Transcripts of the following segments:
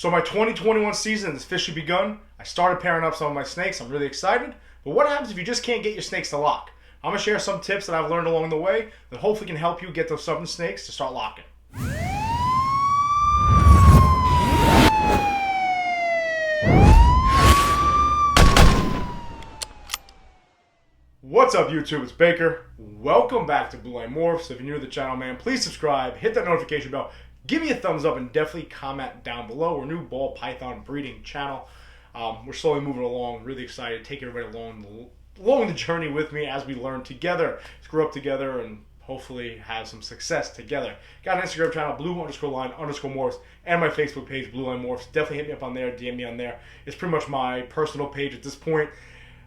So my 2021 season has officially begun. I started pairing up some of my snakes. I'm really excited. But what happens if you just can't get your snakes to lock? I'm going to share some tips that I've learned along the way that hopefully can help you get those southern snakes to start locking. What's up, YouTube? It's Baker. Welcome back to Blue Line Morphs. If you're new to the channel, man, please subscribe, hit that notification bell, give me a thumbs up, and definitely comment down below. We're a new ball python breeding channel. We're slowly moving along. Really excited. Take everybody along the journey with me as we learn together, grow up together, and hopefully have some success together. Got an Instagram channel, blue_line_morphs, and my Facebook page, Blue Line Morphs. Definitely hit me up on there, DM me on there. It's pretty much my personal page at this point.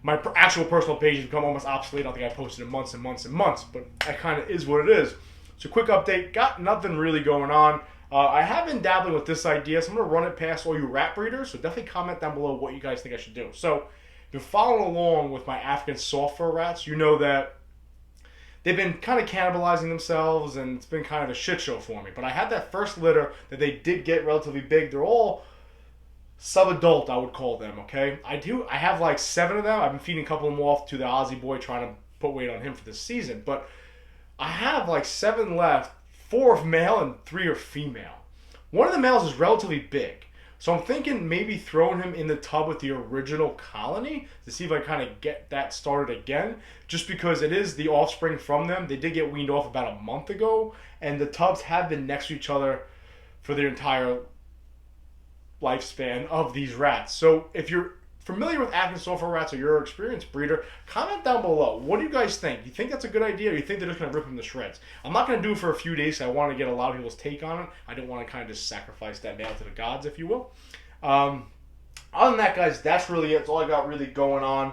My actual personal page has become almost obsolete. I don't think I posted in months and months and months, but that kind of is what it is. So quick update, got nothing really going on. I have been dabbling with this idea, so I'm going to run it past all you rat breeders, so definitely comment down below what you guys think I should do. So if you're following along with my African soft fur rats, you know that they've been kind of cannibalizing themselves, and it's been kind of a shit show for me. But I had that first litter that they did get relatively big. They're all sub-adult, I would call them, okay? I have like 7 of them. I've been feeding a couple of them off to the Aussie boy, trying to put weight on him for this season. But I have like 7 left, 4 are male and 3 are female. One of the males is relatively big. So I'm thinking maybe throwing him in the tub with the original colony to see if I kind of get that started again. Just because it is the offspring from them. They did get weaned off about a month ago. And the tubs have been next to each other for their entire lifespan of these rats. So if you're familiar with African soft fur rats or you're an experienced breeder, comment down below. What do you guys think? Do you think that's a good idea, or you think they're just going to rip them to shreds? I'm not going to do it for a few days. I want to get a lot of people's take on it. I don't want to kind of just sacrifice that male to the gods, if you will. Other than that, guys, that's really it. That's all I got really going on.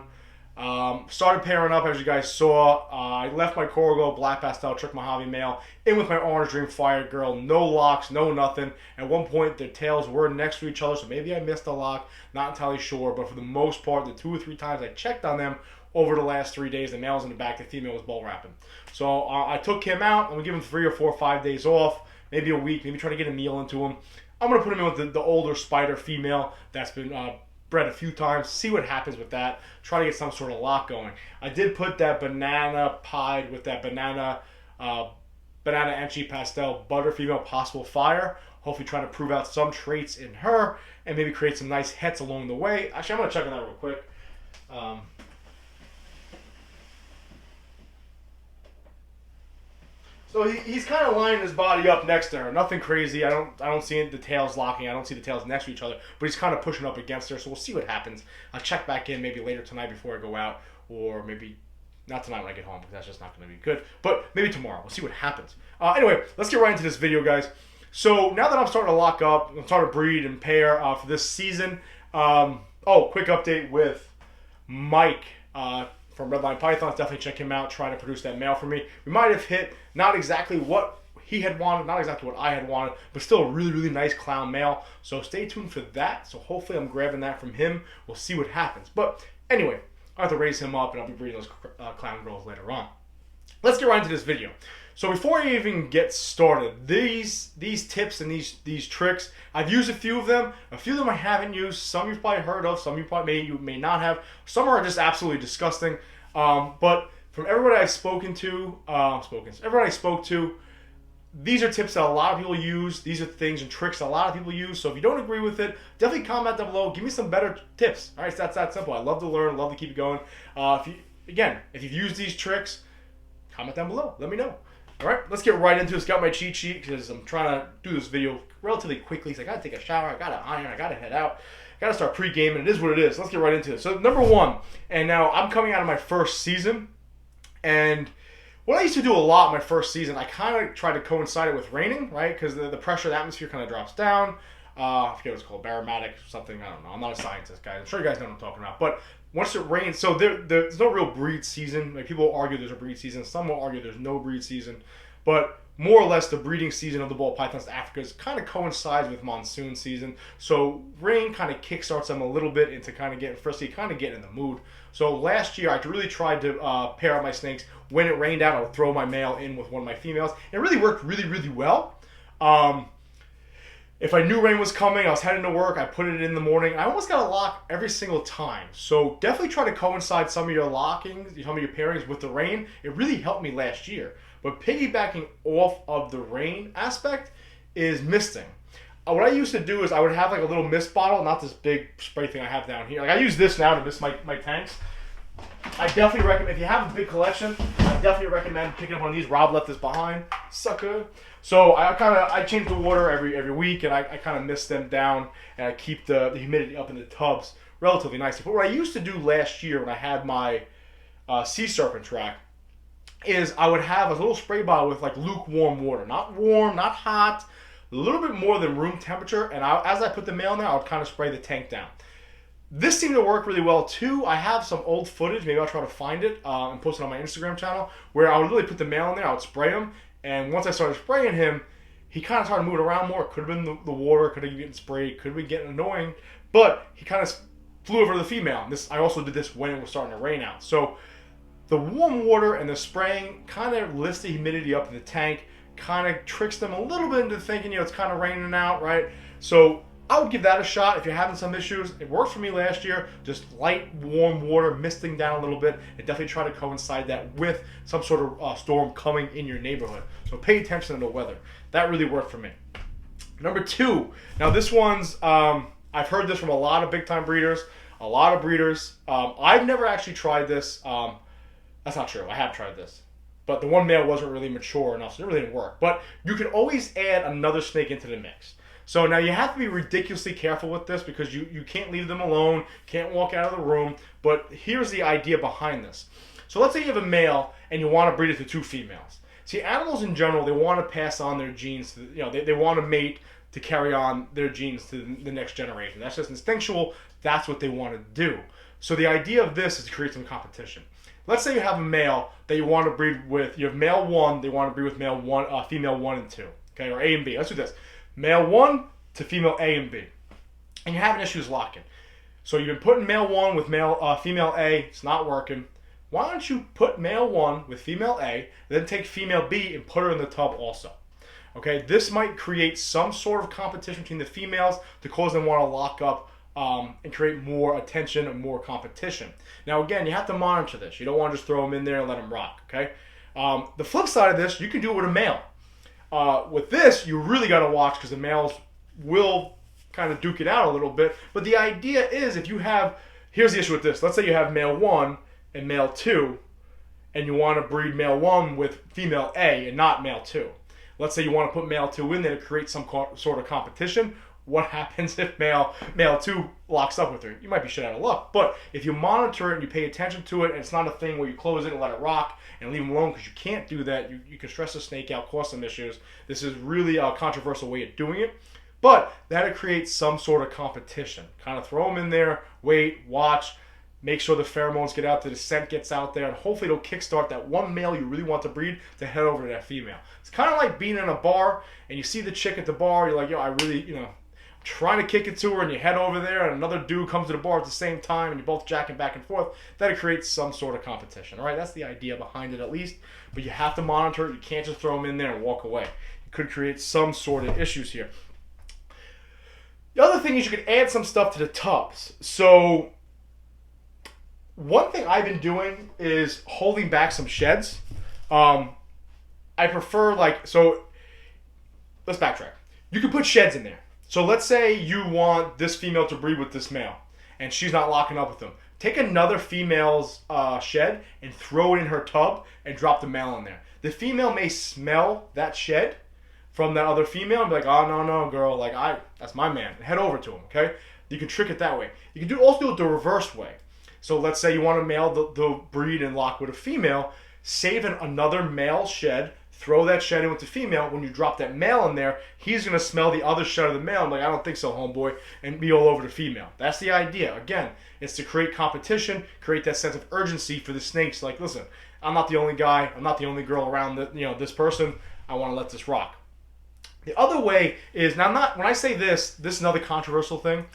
Started pairing up, as you guys saw. I left my Coral Glow Black Pastel Trick Mojave male in with my Orange Dream Fire Girl. No locks, no nothing. At one point, their tails were next to each other, so maybe I missed a lock. Not entirely sure, but for the most part, the 2 or 3 times I checked on them over the last 3 days, the male was in the back, the female was ball wrapping. So I took him out. I'm going to give him 3 or 4 or 5 days off, maybe a week, maybe try to get a meal into him. I'm going to put him in with the older spider female that's been bred a few times, see what happens with that, try to get some sort of lock going. I did put that banana pied with that banana Enchi Pastel butter female possible fire, hopefully trying to prove out some traits in her and maybe create some nice hets along the way. Actually, I'm going to check on that real quick. So he's kind of lining his body up next to her. Nothing crazy. I don't see the tails locking. I don't see the tails next to each other. But he's kind of pushing up against her. So we'll see what happens. I'll check back in maybe later tonight before I go out. Or maybe not tonight when I get home, because that's just not going to be good. But maybe tomorrow. We'll see what happens. Anyway, let's get right into this video, guys. So now that I'm starting to lock up, I'm starting to breed and pair for this season. Quick update with Mike. From Redline Pythons, definitely check him out, trying to produce that male for me. We might have hit not exactly what he had wanted, not exactly what I had wanted, but still a really, really nice clown male. So stay tuned for that. So hopefully I'm grabbing that from him. We'll see what happens. But anyway, I have to raise him up, and I'll be breeding those clown girls later on. Let's get right into this video. So before I even get started, these tips and these tricks, I've used a few of them. A few of them I haven't used. Some you've probably heard of. Some you may not have. Some are just absolutely disgusting. But from everybody I've spoken to, everybody I spoke to, these are tips that a lot of people use. These are things and tricks that a lot of people use. So if you don't agree with it, definitely comment down below. Give me some better tips. All right, that's that simple. I love to learn. Love to keep it going. If you've used these tricks, comment down below. Let me know. All right, let's get right into this. Got my cheat sheet because I'm trying to do this video relatively quickly. So I got to take a shower. I got to iron. I got to head out. Got to start pre-gaming. It is what it is. Let's get right into it. So number 1, and now I'm coming out of my first season, and what I used to do a lot my first season, I kind of try to coincide it with raining, right? Because the pressure of the atmosphere kind of drops down. I forget what it's called, baromatic something. I don't know. I'm not a scientist, guys. I'm sure you guys know what I'm talking about. But once it rains, so there's no real breed season. Like, people will argue there's a breed season. Some will argue there's no breed season. But more or less, the breeding season of the ball pythons to Africa kind of coincides with monsoon season. So rain kind of kickstarts them a little bit into kind of getting frisky, kind of getting in the mood. So last year, I really tried to pair up my snakes. When it rained out, I would throw my male in with one of my females. It really worked really, really well. If I knew rain was coming, I was heading to work, I put it in the morning. I almost got a lock every single time. So definitely try to coincide some of your lockings, some of your pairings with the rain. It really helped me last year. But piggybacking off of the rain aspect is misting. What I used to do is I would have like a little mist bottle, not this big spray thing I have down here. Like I use this now to mist my tanks. I definitely recommend, if you have a big collection, I definitely recommend picking up one of these. Rob left this behind, sucker. So I change the water every week, and I kind of mist them down, and I keep the humidity up in the tubs relatively nicely. But what I used to do last year when I had my sea serpent rack is I would have a little spray bottle with like lukewarm water, not warm, not hot, a little bit more than room temperature, and as I put the male in there, I would kind of spray the tank down. This seemed to work really well too. I have some old footage, maybe I'll try to find it and post it on my Instagram channel, where I would really put the male in there, I would spray him, and once I started spraying him, he kind of started moving around more. It could have been the water, could have been getting sprayed, could have been getting annoying, but he kind of flew over to the female. And I also did this when it was starting to rain out. So the warm water and the spraying kind of lifts the humidity up in the tank, kind of tricks them a little bit into thinking, it's kind of raining out, right? So I would give that a shot if you're having some issues. It worked for me last year. Just light, warm water, misting down a little bit, and definitely try to coincide that with some sort of storm coming in your neighborhood. So pay attention to the weather. That really worked for me. Number 2. Now this one's, I've heard this from a lot of big-time breeders, a lot of breeders. I've never actually tried this. That's not true. I have tried this. But the one male wasn't really mature enough, so it really didn't work. But you can always add another snake into the mix. So now you have to be ridiculously careful with this because you can't leave them alone, can't walk out of the room. But here's the idea behind this. So let's say you have a male and you want to breed it to 2 females. See, animals in general, they want to pass on their genes. They want to mate to carry on their genes to the next generation. That's just instinctual. That's what they want to do. So the idea of this is to create some competition. Let's say you have a male that you want to breed with. You have male 1, they want to breed with female 1 and 2. Okay, or A and B. Let's do this. Male 1 to female A and B. And you're having issues locking. So you've been putting male 1 with female A. It's not working. Why don't you put male 1 with female A, then take female B and put her in the tub also. Okay, this might create some sort of competition between the females to cause them want to lock up and create more attention and more competition. Now again, you have to monitor this. You don't want to just throw them in there and let them rock. Okay. The flip side of this, you can do it with a male. With this, you really got to watch because the males will kind of duke it out a little bit. But the idea is if you have, here's the issue with this. Let's say you have male 1 and male 2, and you want to breed male 1 with female A and not male 2. Let's say you want to put male 2 in there to create some sort of competition. What happens if male 2 locks up with her? You might be shit out of luck. But if you monitor it and you pay attention to it, and it's not a thing where you close it and let it rock and leave them alone because you can't do that. You can stress the snake out, cause some issues. This is really a controversial way of doing it. But that'll create some sort of competition. Kind of throw them in there, wait, watch, make sure the pheromones get out there, the scent gets out there, and hopefully it'll kickstart that one male you really want to breed to head over to that female. It's kind of like being in a bar and you see the chick at the bar, you're like, I really, trying to kick it to her, and you head over there and another dude comes to the bar at the same time and you're both jacking back and forth. That'll create some sort of competition. All right, that's the idea behind it at least. But you have to monitor it. You can't just throw them in there and walk away. It could create some sort of issues here. The other thing is you could add some stuff to the tubs. So one thing I've been doing is holding back some sheds. I prefer so let's backtrack. You can put sheds in there. So let's say you want this female to breed with this male and she's not locking up with them. Take another female's shed and throw it in her tub and drop the male in there. The female may smell that shed from that other female and be like, oh, no, girl, that's my man. Head over to him, okay? You can trick it that way. You can also do it the reverse way. So let's say you want a male to breed and lock with a female, save another male shed, throw that shed in with the female. When you drop that male in there, he's going to smell the other shed of the male. I'm like, I don't think so, homeboy, and be all over the female. That's the idea. Again, it's to create competition, create that sense of urgency for the snakes. Like, listen, I'm not the only guy. I'm not the only girl around this person. I want to let this rock. The other way is, when I say this is another controversial thing.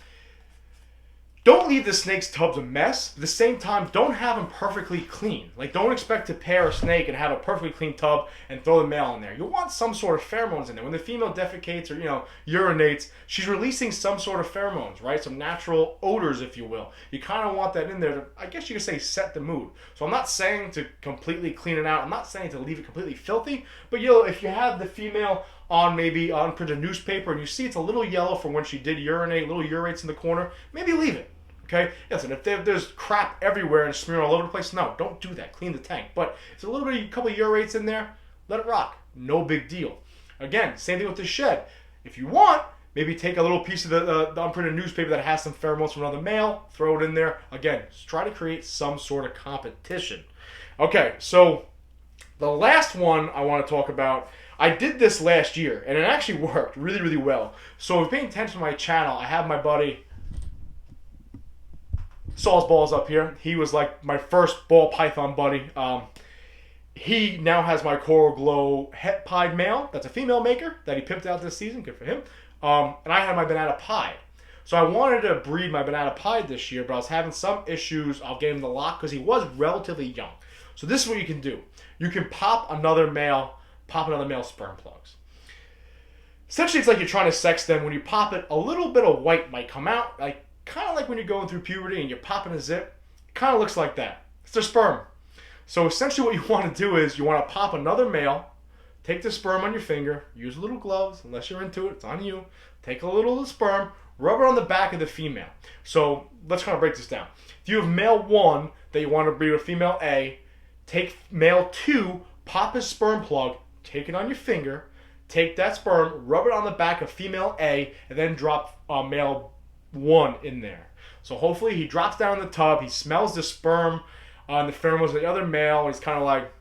Don't leave the snake's tubs a mess. At the same time, don't have them perfectly clean. Like, don't expect to pair a snake and have a perfectly clean tub and throw the male in there. You'll want some sort of pheromones in there. When the female defecates or, urinates, she's releasing some sort of pheromones, right? Some natural odors, if you will. You kind of want that in there to, I guess you could say, set the mood. So I'm not saying to completely clean it out. I'm not saying to leave it completely filthy. But, if you have the female on maybe on printed newspaper and you see it's a little yellow from when she did urinate, little urates in the corner, maybe leave it. Okay? Listen, if there's crap everywhere and smearing all over the place, no, don't do that. Clean the tank. But if there's a couple of urates in there, let it rock. No big deal. Again, same thing with the shed. If you want, maybe take a little piece of the unprinted newspaper that has some pheromones from another male, throw it in there. Again, just try to create some sort of competition. Okay, so the last one I want to talk about, I did this last year, and it actually worked really, really well. So if you're paying attention to my channel, I have my buddy Saul's Balls up here. He was like my first ball python buddy. He now has my Coral Glow het pied male. That's a female maker that he pimped out this season. Good for him. And I had my banana pied. So I wanted to breed my banana pied this year, but I was having some issues. I'll get him the lock because he was relatively young. So this is what you can do. You can pop another male sperm plugs. Essentially, it's like you're trying to sex them. When you pop it, a little bit of white might come out, kind of like when you're going through puberty and you're popping a zip. It kind of looks like that. It's their sperm. So essentially what you want to do is you want to pop another male, take the sperm on your finger, use little gloves, unless you're into it, it's on you. Take a little of the sperm, rub it on the back of the female. So let's kind of break this down. If you have male 1 that you want to breed with female A, take male 2, pop his sperm plug, take it on your finger, take that sperm, rub it on the back of female A, and then drop male 1 in there. So hopefully he drops down in the tub, he smells the sperm and the pheromones of the other male, and he's kind of like,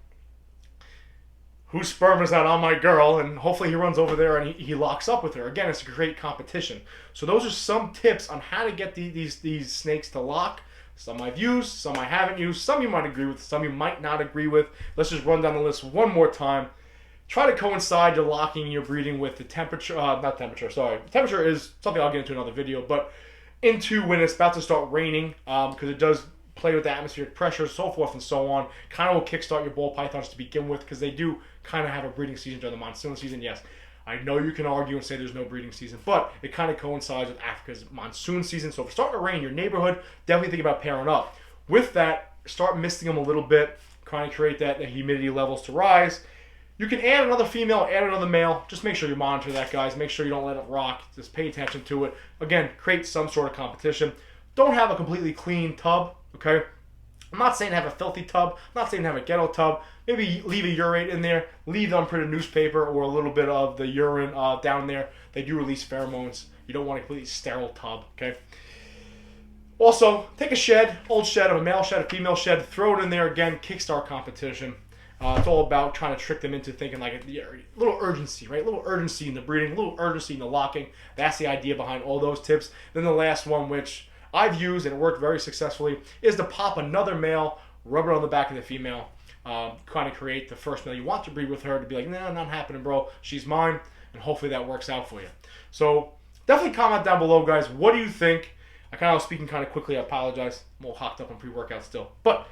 whose sperm is that on my girl? And hopefully he runs over there and he locks up with her. Again, it's a great competition. So those are some tips on how to get these snakes to lock. Some I've used, some I haven't used, some you might agree with, some you might not agree with. Let's just run down the list one more time. Try to coincide your locking and your breeding with the temperature, Temperature is something I'll get into another video, but into when it's about to start raining, because it does play with the atmospheric pressure, so forth and so on. Kind of will kickstart your ball pythons to begin with, because they do kind of have a breeding season during the monsoon season. Yes, I know you can argue and say there's no breeding season, but it kind of coincides with Africa's monsoon season. So if it's starting to rain in your neighborhood, definitely think about pairing up. With that, start misting them a little bit, kind of create the humidity levels to rise. You can add another female, add another male. Just make sure you monitor that, guys. Make sure you don't let it rock. Just pay attention to it. Again, create some sort of competition. Don't have a completely clean tub, okay? I'm not saying to have a filthy tub. I'm not saying to have a ghetto tub. Maybe leave a urate in there. Leave the unprinted newspaper or a little bit of the urine down there. They do release pheromones. You don't want a completely sterile tub, okay? Also, take a shed, old shed, a male shed, a female shed, throw it in there again, kickstart competition. It's all about trying to trick them into thinking like a little urgency, right? A little urgency in the breeding, a little urgency in the locking. That's the idea behind all those tips. Then the last one, which I've used and it worked very successfully, is to pop another male, rub it on the back of the female, kind of create the first male you want to breed with her to be like, nah, not happening, bro. She's mine, and hopefully that works out for you. So definitely comment down below, guys. What do you think? I kind of was speaking kind of quickly. I apologize. I'm a little hopped up on pre-workout still, but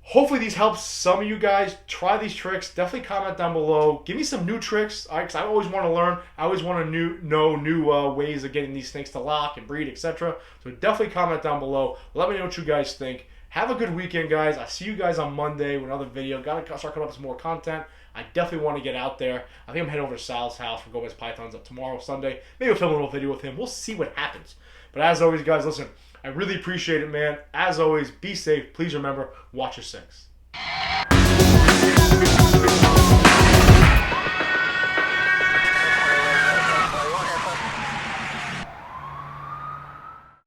hopefully these help some of you guys. Try these tricks. Definitely comment down below. Give me some new tricks. Because I always want to learn. I always want to know new ways of getting these snakes to lock and breed, etc. So definitely comment down below. Let me know what you guys think. Have a good weekend, guys. I'll see you guys on Monday with another video. Got to start coming up with some more content. I definitely want to get out there. I think I'm heading over to Sal's house for Gomez Pythons up tomorrow, Sunday. Maybe we'll film a little video with him. We'll see what happens. But as always, guys, listen, I really appreciate it, man. As always, be safe. Please remember, watch your six.